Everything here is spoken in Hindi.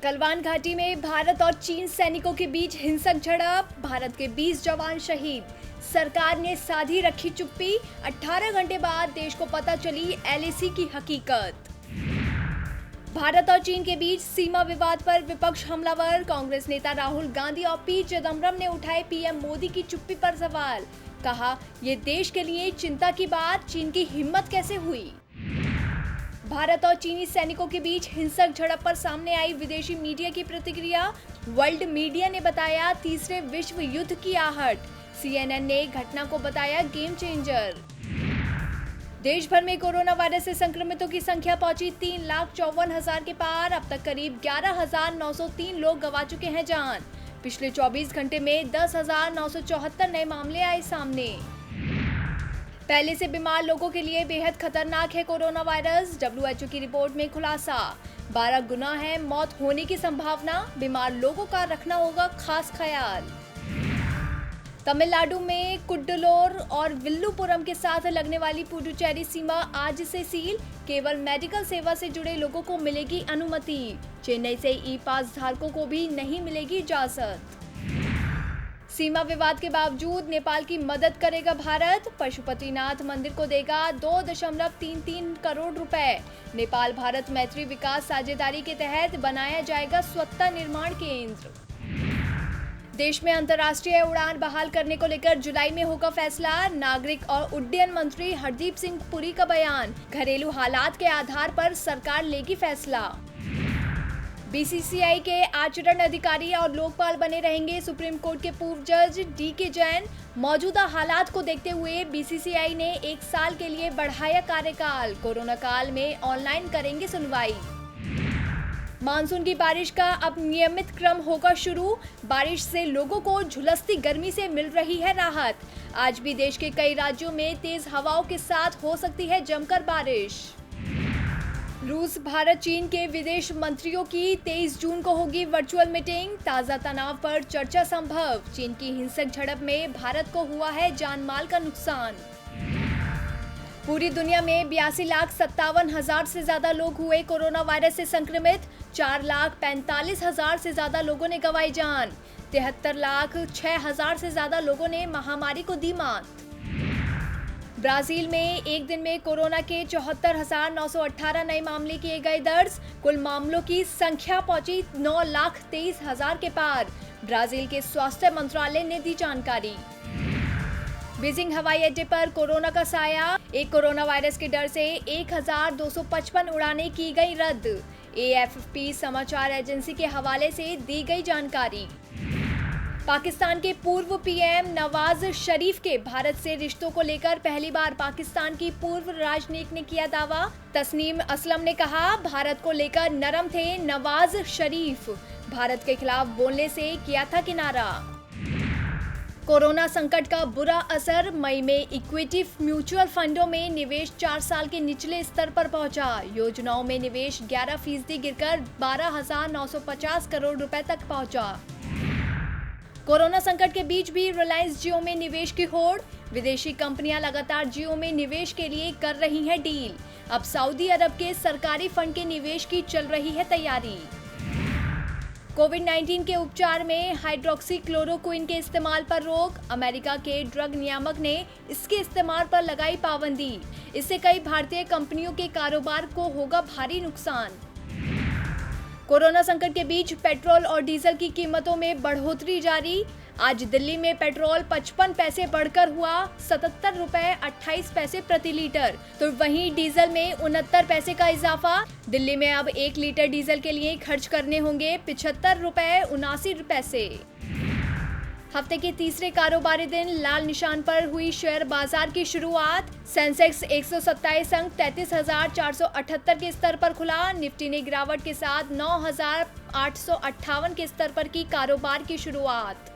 गलवान घाटी में भारत और चीन सैनिकों के बीच हिंसक झड़प, भारत के 20 जवान शहीद। सरकार ने साधी रखी चुप्पी, 18 घंटे बाद देश को पता चली एलएसी की हकीकत। भारत और चीन के बीच सीमा विवाद पर विपक्ष हमलावर, कांग्रेस नेता राहुल गांधी और पी चिदम्बरम ने उठाए पीएम मोदी की चुप्पी पर सवाल। कहा, ये देश के लिए चिंता की बात, चीन की हिम्मत कैसे हुई। भारत और चीनी सैनिकों के बीच हिंसक झड़प पर सामने आई विदेशी मीडिया की प्रतिक्रिया। वर्ल्ड मीडिया ने बताया तीसरे विश्व युद्ध की आहट। सीएनएन ने घटना को बताया गेम चेंजर। देश भर में कोरोना वायरस से संक्रमितों की संख्या पहुंची 3,54,000 के पार। अब तक करीब 11,903 लोग गंवा चुके हैं जान। पिछले 24 घंटे में 10,974 नए मामले आए सामने। पहले से बीमार लोगों के लिए बेहद खतरनाक है कोरोना वायरस। डब्ल्यूएचओ की रिपोर्ट में खुलासा, 12 गुना है मौत होने की संभावना। बीमार लोगों का रखना होगा खास ख्याल। तमिलनाडु में कुड्डलोर और विल्लुपुरम के साथ लगने वाली पुडुचेरी सीमा आज से सील। केवल मेडिकल सेवा से जुड़े लोगों को मिलेगी अनुमति। चेन्नई से ई पास धारकों को भी नहीं मिलेगी इजाजत। सीमा विवाद के बावजूद नेपाल की मदद करेगा भारत। पशुपतिनाथ मंदिर को देगा 2.33 करोड़ रुपए। नेपाल भारत मैत्री विकास साझेदारी के तहत बनाया जाएगा स्वच्छता निर्माण केंद्र। देश में अंतर्राष्ट्रीय उड़ान बहाल करने को लेकर जुलाई में होगा फैसला। नागरिक और उड्डयन मंत्री हरदीप सिंह पुरी का बयान, घरेलू हालात के आधार पर सरकार लेगी फैसला। बीसीसीआई के आचरण अधिकारी और लोकपाल बने रहेंगे सुप्रीम कोर्ट के पूर्व जज डीके जैन। मौजूदा हालात को देखते हुए बीसीसीआई ने 1 साल के लिए बढ़ाया कार्यकाल। कोरोना काल में ऑनलाइन करेंगे सुनवाई। मानसून की बारिश का अब नियमित क्रम होगा शुरू। बारिश से लोगों को झुलसती गर्मी से मिल रही है राहत। आज भी देश के कई राज्यों में तेज हवाओं के साथ हो सकती है जमकर बारिश। रूस भारत चीन के विदेश मंत्रियों की 23 जून को होगी वर्चुअल मीटिंग। ताज़ा तनाव पर चर्चा संभव। चीन की हिंसक झड़प में भारत को हुआ है जानमाल का नुकसान। पूरी दुनिया में 82,57,000 से ज्यादा लोग हुए कोरोना वायरस से संक्रमित। 4,45,000 से ज्यादा लोगों ने गंवाई जान। 73,06,000 से ज्यादा लोगों ने महामारी को दी मात। ब्राजील में एक दिन में कोरोना के 74,918 नए मामले किए गए दर्ज। कुल मामलों की संख्या पहुंची 9,23,000 के पार। ब्राजील के स्वास्थ्य मंत्रालय ने दी जानकारी। बीजिंग हवाई अड्डे पर कोरोना का साया। एक कोरोना वायरस के डर से 1,255 उड़ानें की गई रद्द। एएफपी समाचार एजेंसी के हवाले से दी गई जानकारी। पाकिस्तान के पूर्व पीएम नवाज शरीफ के भारत से रिश्तों को लेकर पहली बार पाकिस्तान की पूर्व राजनयिक ने किया दावा। तस्नीम असलम ने कहा, भारत को लेकर नरम थे नवाज शरीफ, भारत के खिलाफ बोलने से किया था किनारा। कोरोना संकट का बुरा असर। मई में इक्विटी म्यूचुअल फंडों में निवेश 4 साल के निचले स्तर पर पहुंचा। योजनाओं में निवेश 11% गिरकर 12,950 करोड़ रुपए तक पहुंचा। कोरोना संकट के बीच भी रिलायंस जियो में निवेश की होड़। विदेशी कंपनियां लगातार जियो में निवेश के लिए कर रही हैं डील। अब सऊदी अरब के सरकारी फंड के निवेश की चल रही है तैयारी। कोविड-19 के उपचार में हाइड्रोक्सीक्लोरोक्विन के इस्तेमाल पर रोक। अमेरिका के ड्रग नियामक ने इसके इस्तेमाल पर लगाई पाबंदी। इससे कई भारतीय कंपनियों के कारोबार को होगा भारी नुकसान। कोरोना संकट के बीच पेट्रोल और डीजल की कीमतों में बढ़ोतरी जारी। आज दिल्ली में पेट्रोल 55 पैसे बढ़कर हुआ 77 रुपए 28 पैसे प्रति लीटर, तो वहीं डीजल में 69 पैसे का इजाफा। दिल्ली में अब 1 लीटर डीजल के लिए खर्च करने होंगे 75 रुपए 79 पैसे। हफ्ते के तीसरे कारोबारी दिन लाल निशान पर हुई शेयर बाजार की शुरुआत। सेंसेक्स 127 अंक 33,478 के स्तर पर खुला। निफ्टी ने गिरावट के साथ 9,858 के स्तर पर की कारोबार की शुरुआत।